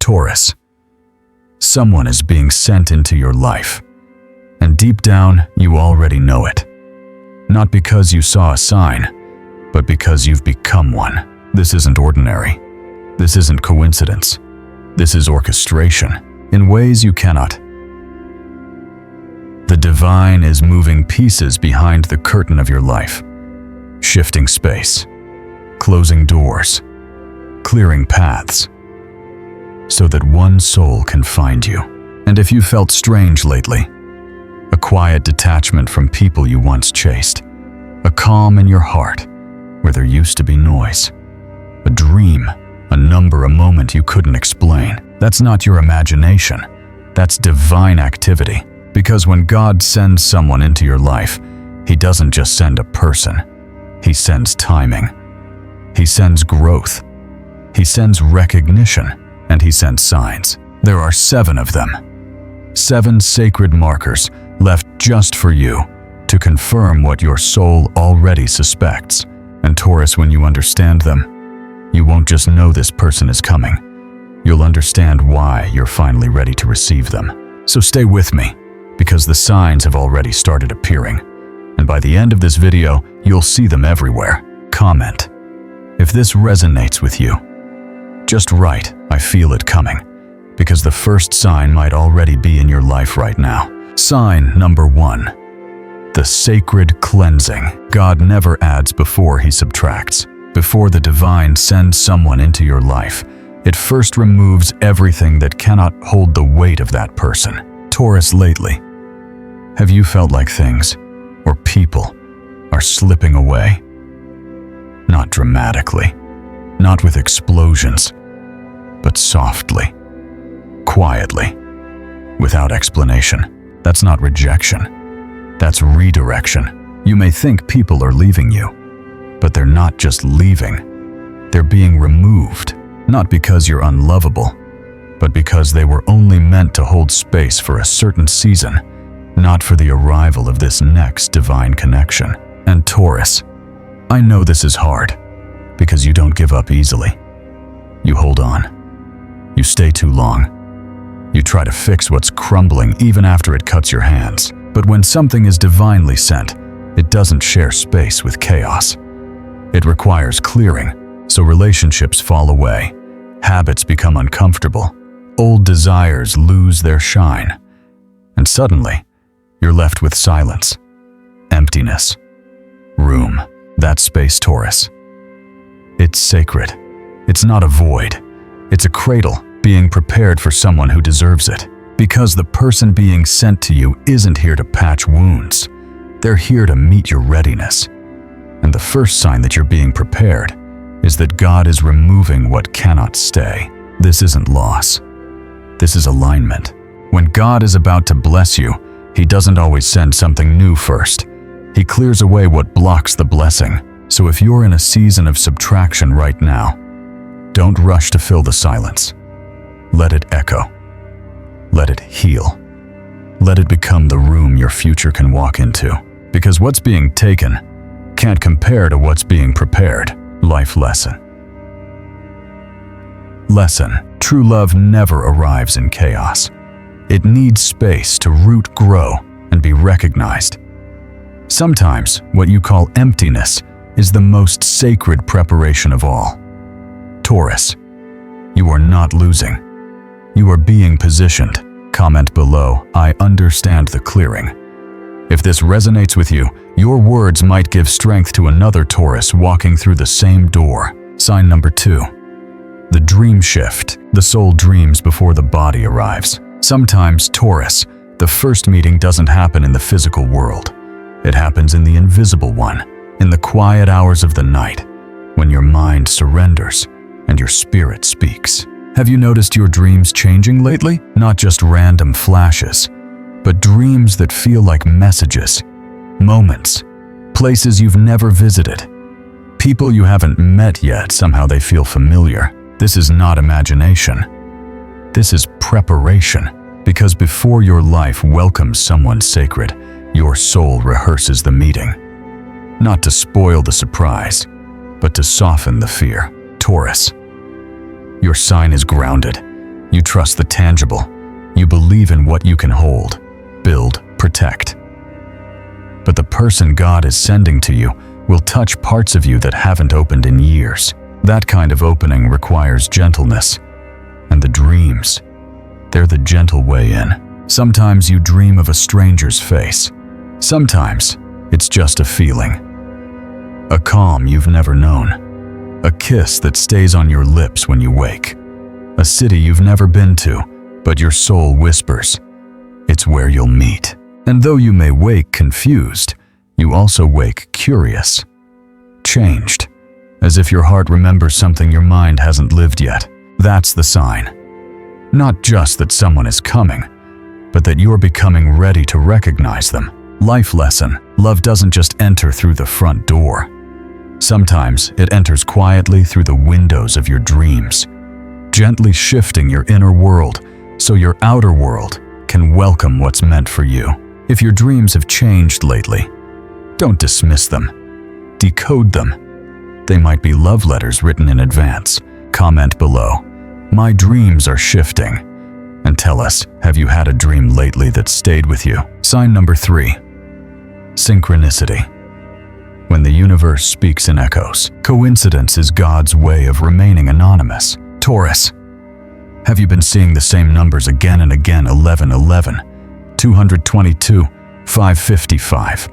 Taurus, someone is being sent into your life, and deep down you already know it. Not because you saw a sign, but because you've become one. This isn't ordinary. This isn't coincidence. This is orchestration in ways you cannot. The divine is moving pieces behind the curtain of your life, shifting space, closing doors, clearing paths, so that one soul can find you. And if you felt strange lately, a quiet detachment from people you once chased, a calm in your heart where there used to be noise, a dream, a number, a moment you couldn't explain, that's not your imagination, that's divine activity. Because when God sends someone into your life, He doesn't just send a person, He sends timing. He sends growth. He sends recognition, and He sends signs. There are 7 of them. 7 sacred markers left just for you to confirm what your soul already suspects. And Taurus, when you understand them, you won't just know this person is coming. You'll understand why you're finally ready to receive them. So stay with me, because the signs have already started appearing. And by the end of this video, you'll see them everywhere. Comment if this resonates with you. Just write, "I feel it coming," because the first sign might already be in your life right now. Sign number 1. The sacred cleansing. God never adds before He subtracts. Before the divine sends someone into your life, it first removes everything that cannot hold the weight of that person. Taurus, lately, have you felt like things or people are slipping away? Not dramatically, not with explosions, but softly, quietly, without explanation. That's not rejection. That's redirection. You may think people are leaving you, but they're not just leaving. They're being removed, not because you're unlovable, but because they were only meant to hold space for a certain season, not for the arrival of this next divine connection. And Taurus, I know this is hard, because you don't give up easily. You hold on. You stay too long. You try to fix what's crumbling even after it cuts your hands. But when something is divinely sent, it doesn't share space with chaos. It requires clearing, so relationships fall away, habits become uncomfortable, old desires lose their shine, and suddenly, you're left with silence, emptiness, room. That space, Taurus. It's sacred. It's not a void. It's a cradle being prepared for someone who deserves it. Because the person being sent to you isn't here to patch wounds. They're here to meet your readiness. And the first sign that you're being prepared is that God is removing what cannot stay. This isn't loss. This is alignment. When God is about to bless you, He doesn't always send something new first. He clears away what blocks the blessing. So if you're in a season of subtraction right now, don't rush to fill the silence. Let it echo. Let it heal. Let it become the room your future can walk into. Because what's being taken can't compare to what's being prepared. Life lesson. Lesson. True love never arrives in chaos. It needs space to root, grow, and be recognized. Sometimes, what you call emptiness is the most sacred preparation of all. Taurus, you are not losing. You are being positioned. Comment below, I understand the clearing. If this resonates with you, your words might give strength to another Taurus walking through the same door. Sign number 2. The dream shift. The soul dreams before the body arrives. Sometimes, Taurus, the first meeting doesn't happen in the physical world. It happens in the invisible one, in the quiet hours of the night, when your mind surrenders and your spirit speaks. Have you noticed your dreams changing lately? Not just random flashes, but dreams that feel like messages, moments, places you've never visited, people you haven't met yet, somehow they feel familiar. This is not imagination. This is preparation, because before your life welcomes someone sacred, your soul rehearses the meeting. Not to spoil the surprise, but to soften the fear. Taurus, your sign is grounded. You trust the tangible. You believe in what you can hold, build, protect. But the person God is sending to you will touch parts of you that haven't opened in years. That kind of opening requires gentleness. And the dreams, they're the gentle way in. Sometimes you dream of a stranger's face. Sometimes it's just a feeling. A calm you've never known. A kiss that stays on your lips when you wake. A city you've never been to, but your soul whispers, it's where you'll meet. And though you may wake confused, you also wake curious, changed, as if your heart remembers something your mind hasn't lived yet. That's the sign. Not just that someone is coming, but that you're becoming ready to recognize them. Life lesson: love doesn't just enter through the front door. Sometimes it enters quietly through the windows of your dreams, gently shifting your inner world so your outer world can welcome what's meant for you. If your dreams have changed lately, don't dismiss them. Decode them. They might be love letters written in advance. Comment below, "My dreams are shifting." And tell us, have you had a dream lately that stayed with you? Sign number 3. Synchronicity. When the universe speaks in echoes, coincidence is God's way of remaining anonymous. Taurus. Have you been seeing the same numbers again and again? 1111, 222, 555.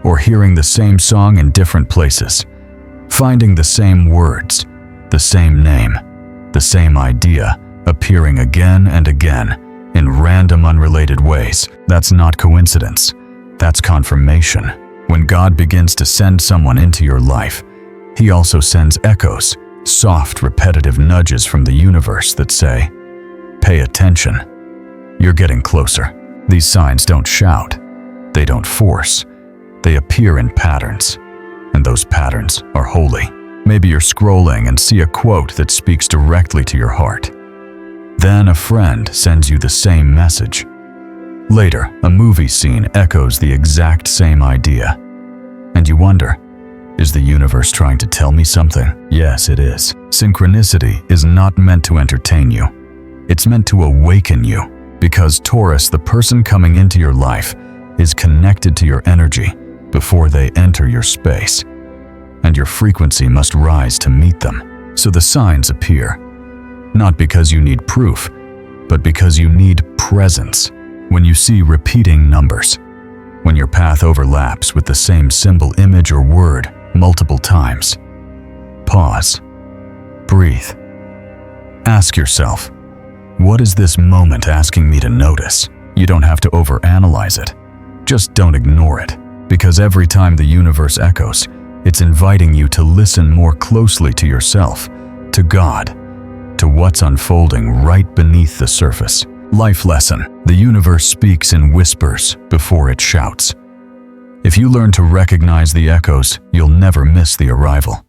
Or hearing the same song in different places. Finding the same words, the same name, the same idea, appearing again and again in random unrelated ways. That's not coincidence. That's confirmation. When God begins to send someone into your life, He also sends echoes, soft, repetitive nudges from the universe that say, "Pay attention. You're getting closer." These signs don't shout. They don't force. They appear in patterns. And those patterns are holy. Maybe you're scrolling and see a quote that speaks directly to your heart. Then a friend sends you the same message. Later, a movie scene echoes the exact same idea. And you wonder, is the universe trying to tell me something? Yes, it is. Synchronicity is not meant to entertain you. It's meant to awaken you. Because Taurus, the person coming into your life, is connected to your energy before they enter your space. And your frequency must rise to meet them. So the signs appear. Not because you need proof, but because you need presence. When you see repeating numbers, when your path overlaps with the same symbol, image, or word multiple times, pause, breathe. Ask yourself, what is this moment asking me to notice? You don't have to overanalyze it. Just don't ignore it, because every time the universe echoes, it's inviting you to listen more closely to yourself, to God, to what's unfolding right beneath the surface. Life lesson: the universe speaks in whispers before it shouts. If you learn to recognize the echoes, you'll never miss the arrival.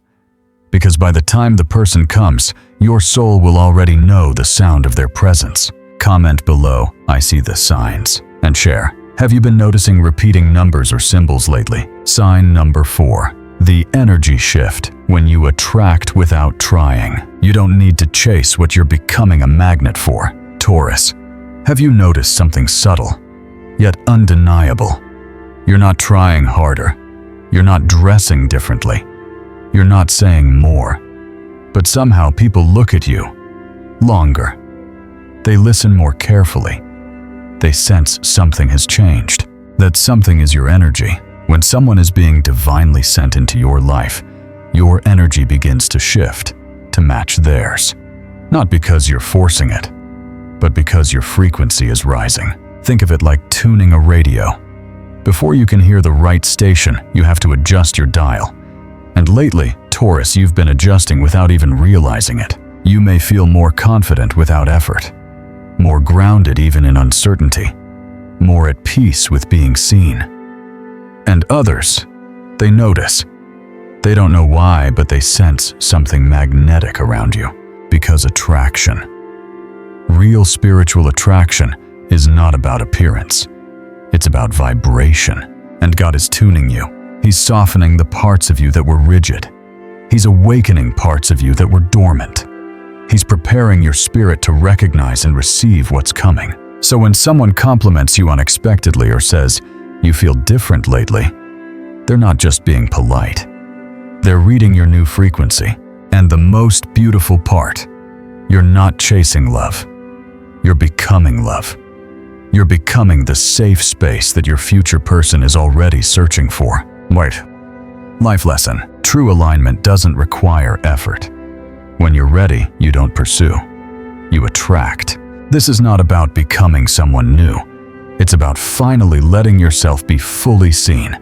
Because by the time the person comes, your soul will already know the sound of their presence. Comment below, "I see the signs," and share. Have you been noticing repeating numbers or symbols lately? Sign number 4. The energy shift. When you attract without trying. You don't need to chase what you're becoming a magnet for. Taurus. Have you noticed something subtle, yet undeniable? You're not trying harder. You're not dressing differently. You're not saying more. But somehow people look at you longer. They listen more carefully. They sense something has changed. That something is your energy. When someone is being divinely sent into your life, your energy begins to shift, to match theirs. Not because you're forcing it, but because your frequency is rising. Think of it like tuning a radio. Before you can hear the right station, you have to adjust your dial. And lately, Taurus, you've been adjusting without even realizing it. You may feel more confident without effort, more grounded even in uncertainty, more at peace with being seen. And others, they notice. They don't know why, but they sense something magnetic around you. Because attraction. Real spiritual attraction is not about appearance. It's about vibration. And God is tuning you. He's softening the parts of you that were rigid. He's awakening parts of you that were dormant. He's preparing your spirit to recognize and receive what's coming. So when someone compliments you unexpectedly or says, "You feel different lately," they're not just being polite. They're reading your new frequency. And the most beautiful part, you're not chasing love. You're becoming love. You're becoming the safe space that your future person is already searching for. Right. Life lesson. True alignment doesn't require effort. When you're ready, you don't pursue. You attract. This is not about becoming someone new. It's about finally letting yourself be fully seen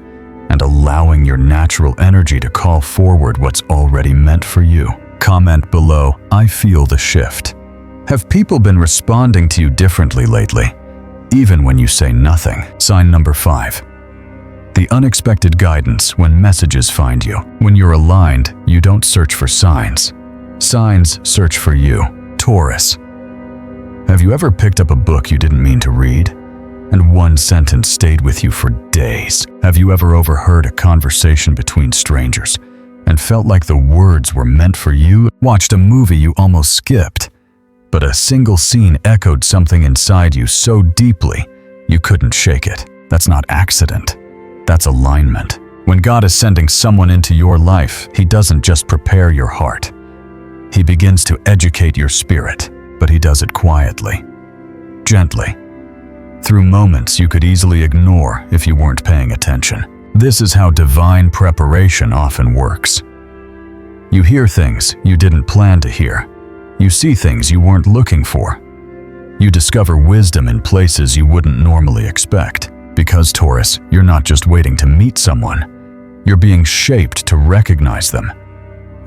and allowing your natural energy to call forward what's already meant for you. Comment below, "I feel the shift." Have people been responding to you differently lately, even when you say nothing? Sign number 5. The unexpected guidance when messages find you. When you're aligned, you don't search for signs. Signs search for you. Taurus. Have you ever picked up a book you didn't mean to read, and one sentence stayed with you for days? Have you ever overheard a conversation between strangers and felt like the words were meant for you? Watched a movie you almost skipped, but a single scene echoed something inside you so deeply you couldn't shake it? That's not accident. That's alignment. When God is sending someone into your life, He doesn't just prepare your heart. He begins to educate your spirit, but He does it quietly, gently, through moments you could easily ignore if you weren't paying attention. This is how divine preparation often works. You hear things you didn't plan to hear. You see things you weren't looking for. You discover wisdom in places you wouldn't normally expect. Because, Taurus, you're not just waiting to meet someone. You're being shaped to recognize them.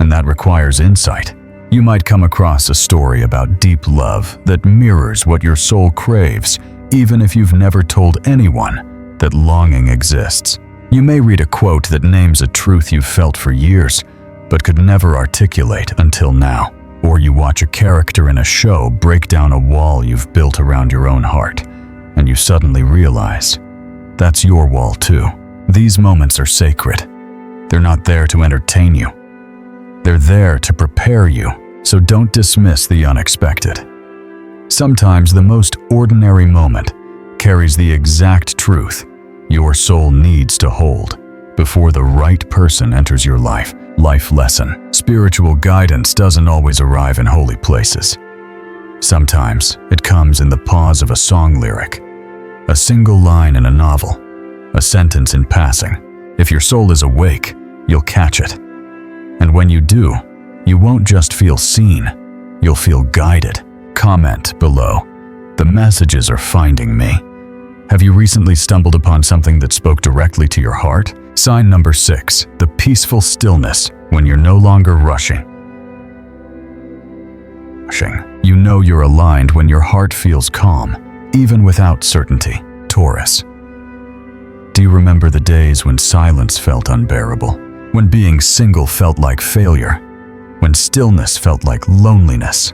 And that requires insight. You might come across a story about deep love that mirrors what your soul craves, even if you've never told anyone that longing exists. You may read a quote that names a truth you've felt for years, but could never articulate until now. Or you watch a character in a show break down a wall you've built around your own heart, and you suddenly realize that's your wall too. These moments are sacred. They're not there to entertain you. They're there to prepare you, so don't dismiss the unexpected. Sometimes the most ordinary moment carries the exact truth your soul needs to hold before the right person enters your life. Life lesson. Spiritual guidance doesn't always arrive in holy places. Sometimes it comes in the pause of a song lyric, a single line in a novel, a sentence in passing. If your soul is awake, you'll catch it. And when you do, you won't just feel seen, you'll feel guided. Comment below. The messages are finding me. Have you recently stumbled upon something that spoke directly to your heart? Sign number 6. The peaceful stillness when you're no longer rushing. You know you're aligned when your heart feels calm, even without certainty. Taurus. Do you remember the days when silence felt unbearable? When being single felt like failure? When stillness felt like loneliness?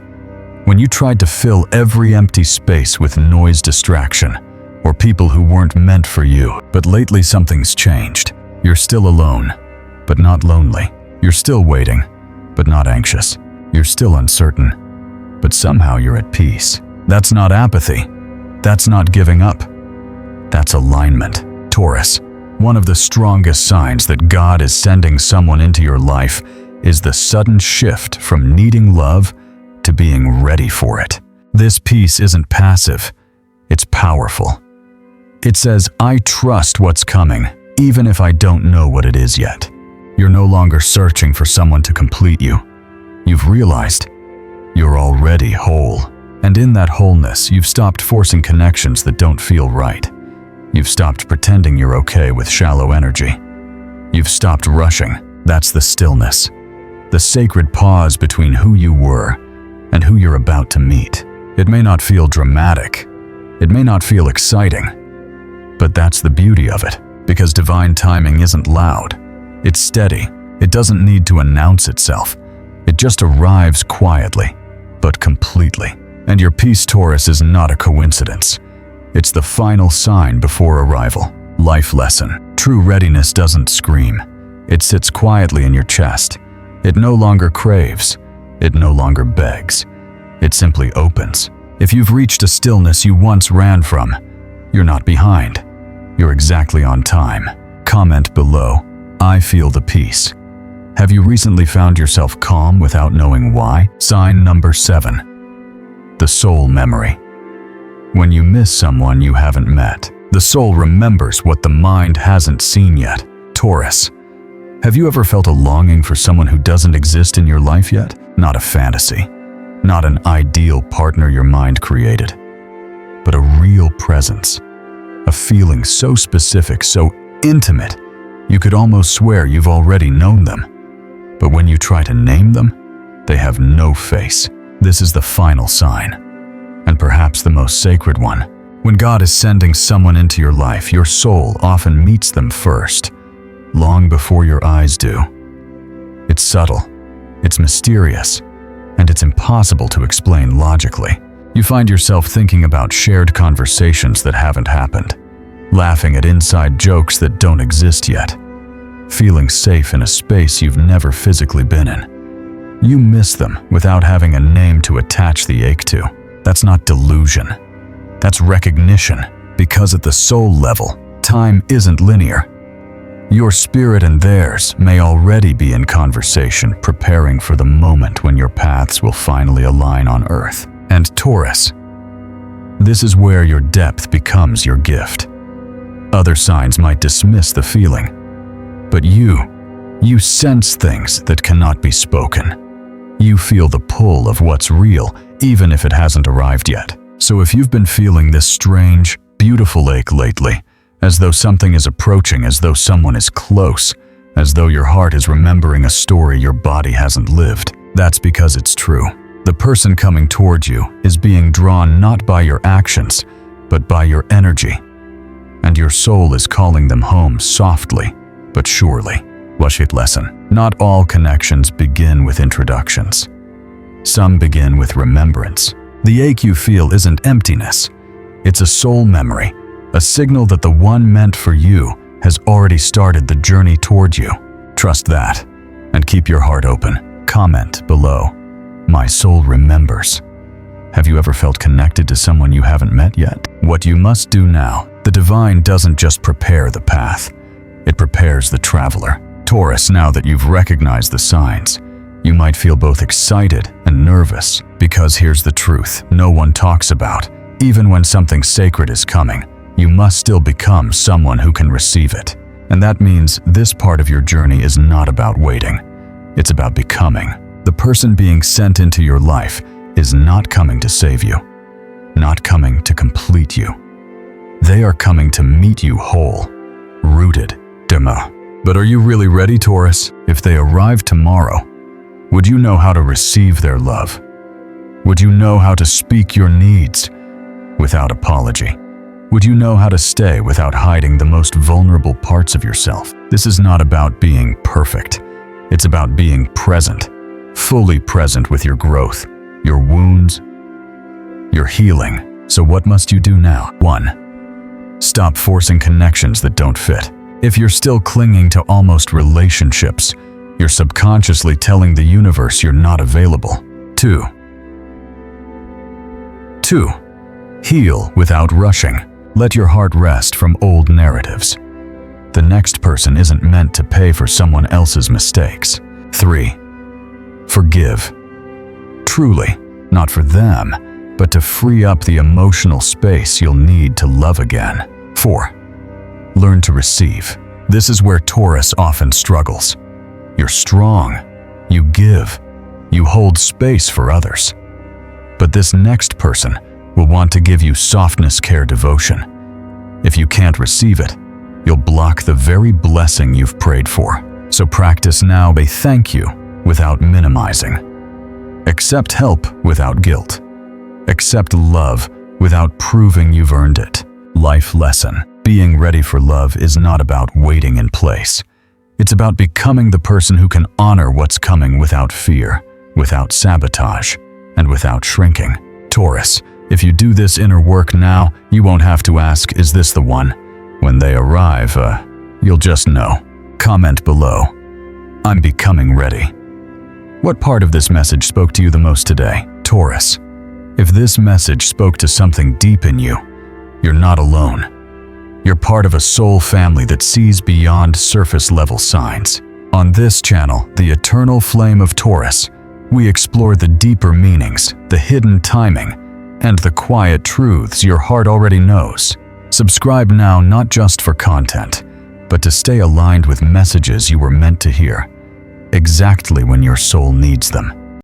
When you tried to fill every empty space with noise distraction or people who weren't meant for you? But lately something's changed. You're still alone, but not lonely. You're still waiting, but not anxious. You're still uncertain, but somehow you're at peace. That's not apathy. That's not giving up. That's alignment. Taurus, one of the strongest signs that God is sending someone into your life is the sudden shift from needing love to being ready for it. This peace isn't passive, it's powerful. It says, I trust what's coming, even if I don't know what it is yet. You're no longer searching for someone to complete you. You've realized you're already whole. And in that wholeness, you've stopped forcing connections that don't feel right. You've stopped pretending you're okay with shallow energy. You've stopped rushing. That's the stillness. The sacred pause between who you were and who you're about to meet. It may not feel dramatic. It may not feel exciting. But that's the beauty of it, because divine timing isn't loud. It's steady. It doesn't need to announce itself. It just arrives quietly, but completely. And your peace, Taurus, is not a coincidence. It's the final sign before arrival. Life lesson. True readiness doesn't scream. It sits quietly in your chest. It no longer craves. It no longer begs. It simply opens. If you've reached a stillness you once ran from, you're not behind. You're exactly on time. Comment below, I feel the peace. Have you recently found yourself calm without knowing why? Sign number 7. The soul memory. When you miss someone you haven't met, the soul remembers what the mind hasn't seen yet. Taurus. Have you ever felt a longing for someone who doesn't exist in your life yet? Not a fantasy, not an ideal partner your mind created, but a real presence. A feeling so specific, so intimate, you could almost swear you've already known them. But when you try to name them, they have no face. This is the final sign, and perhaps the most sacred one. When God is sending someone into your life, your soul often meets them first, long before your eyes do. It's subtle, it's mysterious, and it's impossible to explain logically. You find yourself thinking about shared conversations that haven't happened, laughing at inside jokes that don't exist yet, feeling safe in a space you've never physically been in. You miss them without having a name to attach the ache to. That's not delusion. That's recognition, because at the soul level, time isn't linear. Your spirit and theirs may already be in conversation, preparing for the moment when your paths will finally align on Earth. And Taurus, this is where your depth becomes your gift. Other signs might dismiss the feeling, but you sense things that cannot be spoken. You feel the pull of what's real, even if it hasn't arrived yet. So if you've been feeling this strange, beautiful ache lately, as though something is approaching, as though someone is close, as though your heart is remembering a story your body hasn't lived, that's because it's true. The person coming towards you is being drawn not by your actions, but by your energy. And your soul is calling them home softly, but surely. Washit lesson. Not all connections begin with introductions. Some begin with remembrance. The ache you feel isn't emptiness. It's a soul memory, a signal that the one meant for you has already started the journey toward you. Trust that, and keep your heart open. Comment below, my soul remembers. Have you ever felt connected to someone you haven't met yet? What you must do now, the divine doesn't just prepare the path, it prepares the traveler. Taurus, now that you've recognized the signs, you might feel both excited and nervous, because here's the truth no one talks about. Even when something sacred is coming, you must still become someone who can receive it. And that means this part of your journey is not about waiting. It's about becoming. The person being sent into your life is not coming to save you, not coming to complete you. They are coming to meet you whole, rooted, demo. But are you really ready, Taurus? If they arrive tomorrow, would you know how to receive their love? Would you know how to speak your needs without apology? Would you know how to stay without hiding the most vulnerable parts of yourself? This is not about being perfect. It's about being present, fully present with your growth, your wounds, your healing. So what must you do now? 1. Stop forcing connections that don't fit. If you're still clinging to almost relationships, you're subconsciously telling the universe you're not available. 2. Heal without rushing. Let your heart rest from old narratives. The next person isn't meant to pay for someone else's mistakes. 3. Forgive. Truly, not for them, but to free up the emotional space you'll need to love again. 4. Learn to receive. This is where Taurus often struggles. You're strong, you give, you hold space for others. But this next person will want to give you softness, care, devotion. If you can't receive it, you'll block the very blessing you've prayed for. So practice now a thank you without minimizing. Accept help without guilt. Accept love without proving you've earned it. Life lesson. Being ready for love is not about waiting in place. It's about becoming the person who can honor what's coming without fear, without sabotage, and without shrinking. Taurus, if you do this inner work now, you won't have to ask, is this the one? When they arrive, you'll just know. Comment below. I'm becoming ready. What part of this message spoke to you the most today? Taurus, If this message spoke to something deep in you, you're not alone. You're part of a soul family that sees beyond surface-level signs. On this channel, the Eternal Flame of Taurus, we explore the deeper meanings, the hidden timing, and the quiet truths your heart already knows. Subscribe now not just for content, but to stay aligned with messages you were meant to hear, exactly when your soul needs them.